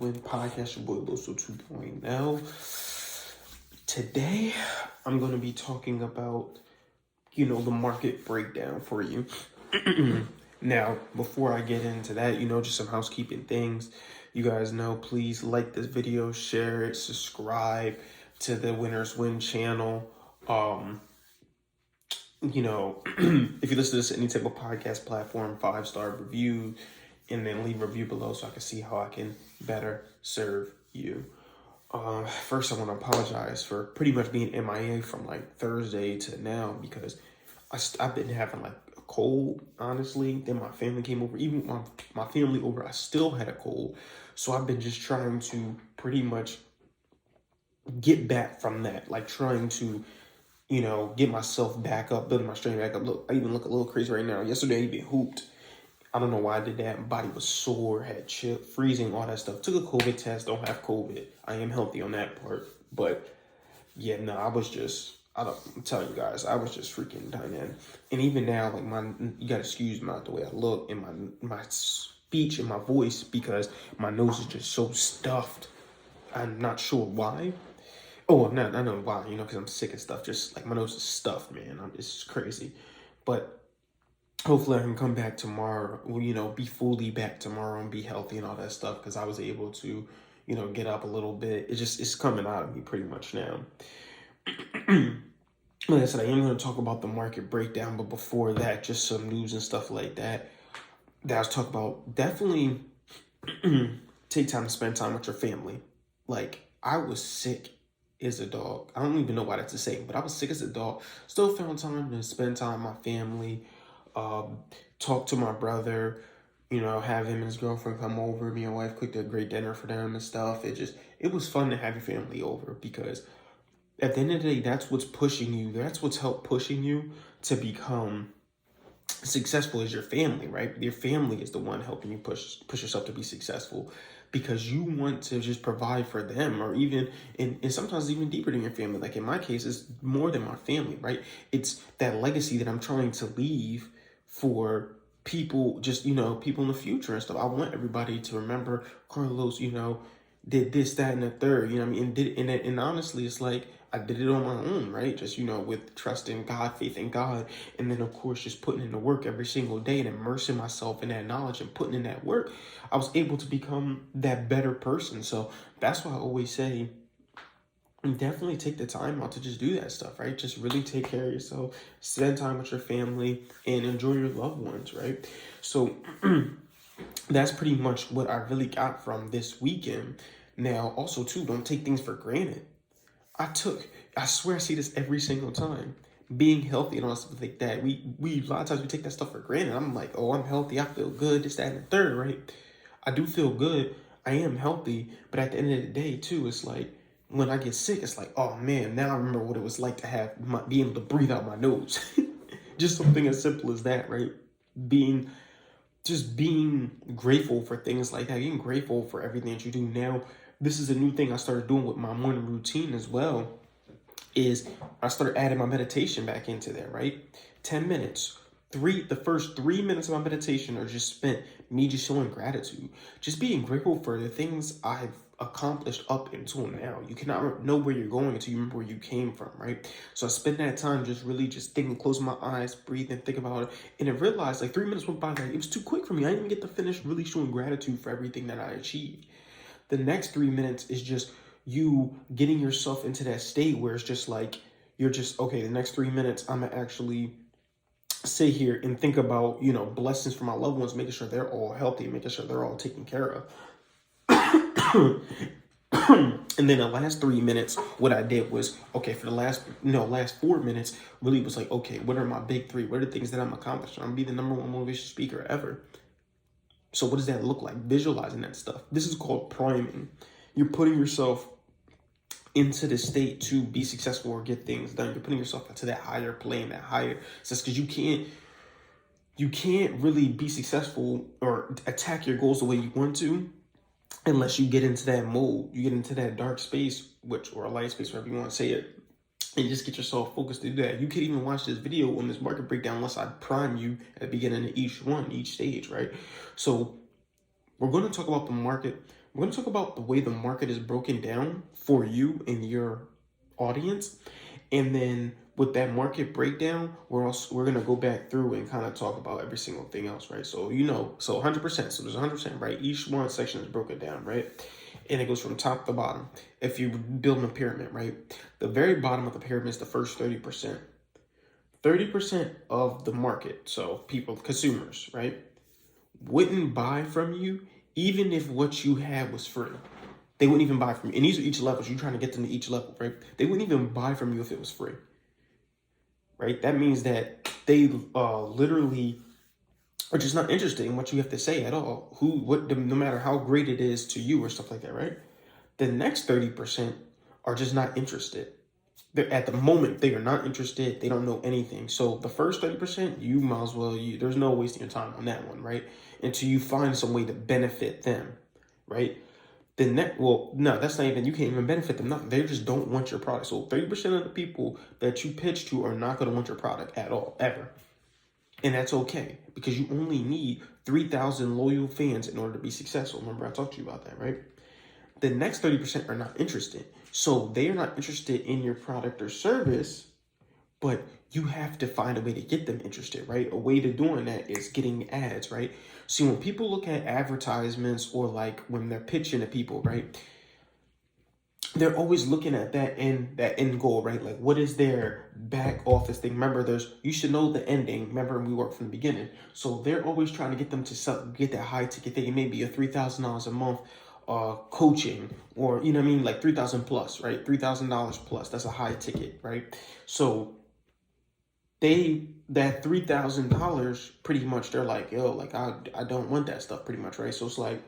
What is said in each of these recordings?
Win Podcast, your boy Loso 2.0. Today, I'm going to be talking about, the market breakdown for you. Now, before I get into that, just some housekeeping things. You guys know, please like this video, share it, subscribe to the Winners Win channel. If you listen to this any type of podcast platform, 5-star review, and then leave a review below so I can see how I can better serve you. First, I want to apologize for pretty much being MIA from like Thursday to now because I've been having like a cold, honestly. Then my family came over. Even my family over, I still had a cold. So I've been just trying to pretty much get back from that, like trying to get myself back up, building my strength back up. Look, I even look a little crazy right now. Yesterday, I even hooped. I don't know why I did that. My body was sore, had chill, freezing, all that stuff. Took a COVID test, don't have COVID. I am healthy on that part. But yeah, no, I'm telling you guys, I was just freaking done. And even now, like you gotta excuse me the way I look and my speech and my voice because my nose is just so stuffed. I'm not sure why. Oh, I know why, because I'm sick and stuff. Just like my nose is stuffed, man. It's just crazy. But hopefully I can come back tomorrow, be fully back tomorrow and be healthy and all that stuff because I was able to, get up a little bit. It's coming out of me pretty much now. Like I said, I am going to talk about the market breakdown, but before that, just some news and stuff like that I was talking about. Definitely take time to spend time with your family. Like, I was sick as a dog. I don't even know why that's the same, but I was sick as a dog. Still found time to spend time with my family. Talk to my brother, have him and his girlfriend come over. Me and wife cooked a great dinner for them and stuff. It was fun to have your family over because at the end of the day, that's what's pushing you. That's what's helped pushing you to become successful is your family, right? Your family is the one helping you push yourself to be successful because you want to just provide for them or even, and sometimes even deeper than your family. Like in my case, it's more than my family, right? It's that legacy that I'm trying to leave for people, just, people in the future and stuff. I want everybody to remember Carlos, did this, that, and the third, what I mean? And honestly, it's like, I did it on my own, right? Just, with trust in God, faith in God. And then, of course, just putting in the work every single day and immersing myself in that knowledge and putting in that work, I was able to become that better person. So that's why I always say, definitely take the time out to just do that stuff, right? Just really take care of yourself, spend time with your family, and enjoy your loved ones, right? So that's pretty much what I really got from this weekend. Now, also, too, don't take things for granted. I swear I see this every single time. Being healthy and all stuff like that. We a lot of times we take that stuff for granted. I'm like, oh, I'm healthy, I feel good, this, that, and the third, right? I do feel good. I am healthy, but at the end of the day, too, it's like when I get sick, it's like, oh man, now I remember what it was like to be able to breathe out my nose. Just something as simple as that, right? Being grateful for things like that, being grateful for everything that you do. Now, this is a new thing I started doing with my morning routine as well, is I started adding my meditation back into there, right? 10 minutes. The first 3 minutes of my meditation are just spent me just showing gratitude, just being grateful for the things I've accomplished up until now. You cannot know where you're going until you remember where you came from, right? So I spend that time just really just thinking, closing my eyes, breathing, think about it, and I realized like 3 minutes went by, like it was too quick for me. I didn't even get to finish really showing gratitude for everything that I achieved. The next 3 minutes is just you getting yourself into that state where it's just like, you're just, okay, the next 3 minutes, I'm gonna actually sit here and think about, blessings for my loved ones, making sure they're all healthy, making sure they're all taken care of. And then the last 3 minutes, what I did was, okay, for the last 4 minutes, really was like, okay, what are my big three? What are the things that I'm accomplishing? I'm gonna be the #1 motivation speaker ever. So what does that look like? Visualizing that stuff. This is called priming. You're putting yourself into the state to be successful or get things done. You're putting yourself into that higher plane, that higher sense, because you can't really be successful or attack your goals the way you want to unless you get into that mode. You get into that dark space, or a light space, whatever you want to say it, and just get yourself focused to do that. You can't even watch this video on this market breakdown unless I prime you at the beginning of each stage, right? So we're going to talk about the market. We're going to talk about the way the market is broken down for you and your audience. And then with that market breakdown, we're gonna go back through and kind of talk about every single thing else, right? So so 100%. So there's 100%, right? Each one section is broken down, right? And it goes from top to bottom. If you build a pyramid, right? The very bottom of the pyramid is the first 30%. 30% of the market, so people, consumers, right, wouldn't buy from you even if what you had was free. They wouldn't even buy from you. And these are each levels. You're trying to get them to each level, right? They wouldn't even buy from you if it was free, right? That means that they literally are just not interested in what you have to say at all. No matter how great it is to you or stuff like that, right? The next 30% are just not interested. At the moment, they are not interested. They don't know anything. So the first 30%, you might as well, there's no wasting your time on that one, right? Until you find some way to benefit them, right? No, that's not even, you can't even benefit them. No, they just don't want your product. So 30% of the people that you pitch to are not going to want your product at all, ever. And that's okay, because you only need 3,000 loyal fans in order to be successful. Remember, I talked to you about that, right? The next 30% are not interested. So they are not interested in your product or service, but you have to find a way to get them interested, right? A way to doing that is getting ads, right? See, when people look at advertisements or like when they're pitching to people, right? They're always looking at that end goal, right? Like, what is their back office thing? Remember, you should know the ending. Remember, we worked from the beginning. So they're always trying to get them to get that high ticket thing. It may be a $3,000 a month coaching, or, you know what I mean? Like 3,000 plus, right? $3,000 plus. That's a high ticket, right? So that $3,000 pretty much, they're like, yo, like I don't want that stuff pretty much, right? So it's like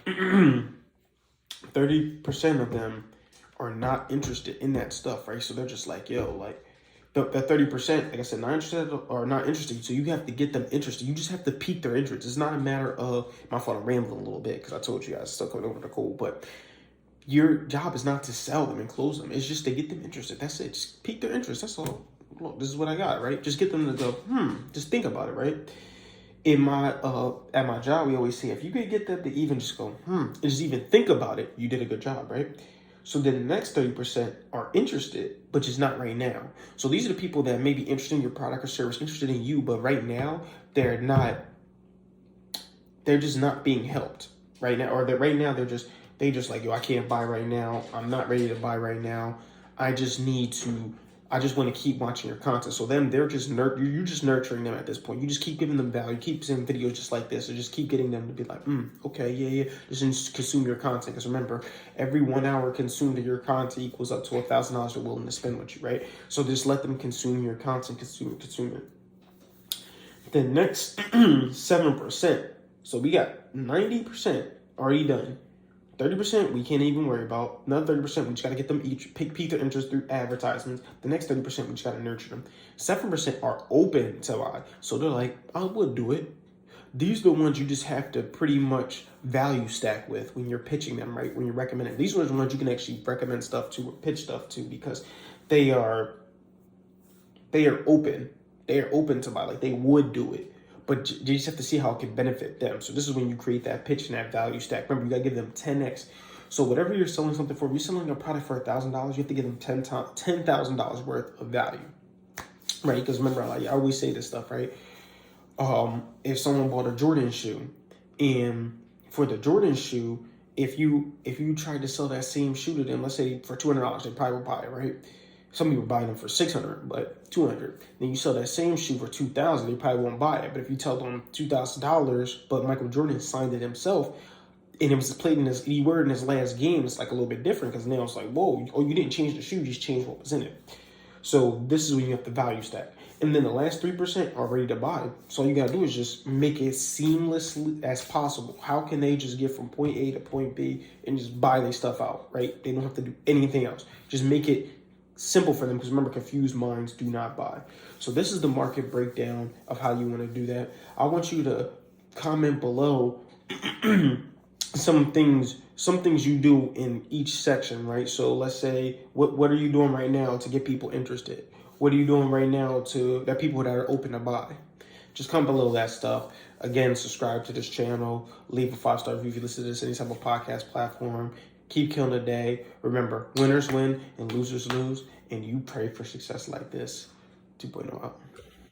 30% of them are not interested in that stuff, right? So they're just like, yo, like that 30%, like I said, not interested or not interested. So you have to get them interested. You just have to pique their interest. It's not a matter of, my fault, I'm rambling a little bit because I told you guys still coming over the cold, but your job is not to sell them and close them. It's just to get them interested. That's it. Just pique their interest. That's all. Look, this is what I got, right? Just get them to go, just think about it, right? In my at my job, we always say, if you could get them to even just go, and just even think about it, you did a good job, right? So then the next 30% are interested, but just not right now. So these are the people that may be interested in your product or service, interested in you, but right now they're just not being helped right now, or right now they just like, yo, I can't buy right now. I'm not ready to buy right now. I just want to keep watching your content. So they're just you're just nurturing them at this point. You just keep giving them value, keep sending videos just like this, or just keep getting them to be like, okay, yeah, just consume your content. Because remember, every 1 hour consumed of your content equals up to $1,000 they're willing to spend with you, right? So just let them consume your content, consume it. The next 7%. So we got 90% already done. 30% we can't even worry about. Another 30% we just got to get them each pique their interest through advertisements. The next 30% we just got to nurture them. 7% are open to buy. So they're like, I would do it. These are the ones you just have to pretty much value stack with when you're pitching them, right? When you're recommending. These are the ones you can actually recommend stuff to or pitch stuff to, because they are open. They are open to buy. Like, they would do it. But you just have to see how it can benefit them. So this is when you create that pitch and that value stack. Remember, you got to give them 10x. So whatever you're selling something for, if you're selling a product for $1,000, you have to give them $10,000 worth of value, right? Because remember, I always say this stuff, right? If someone bought a Jordan shoe, and for the Jordan shoe, if you tried to sell that same shoe to them, let's say for $200, they probably would buy it, right? Some people buy them for $600, but $200. Then you sell that same shoe for $2,000, they probably won't buy it. But if you tell them $2,000, but Michael Jordan signed it himself, and it was played in his, he wore it in his last game, it's like a little bit different, because now it's like, whoa, oh, you didn't change the shoe, you just changed what was in it. So this is when you have the value stack. And then the last 3% are ready to buy. So all you gotta do is just make it seamless as possible. How can they just get from point A to point B and just buy their stuff out, right? They don't have to do anything else. Just make it simple for them, because remember, confused minds do not buy. So this is the market breakdown of how you want to do that. I want you to comment below some things you do in each section, right? So let's say, what are you doing right now to get people interested? What are you doing right now that people that are open to buy? Just comment below that stuff. Again, subscribe to this channel. Leave a 5-star review if you listen to this any type of podcast platform. Keep killing the day. Remember, winners win and losers lose. And you pray for success like this. 2.0 out.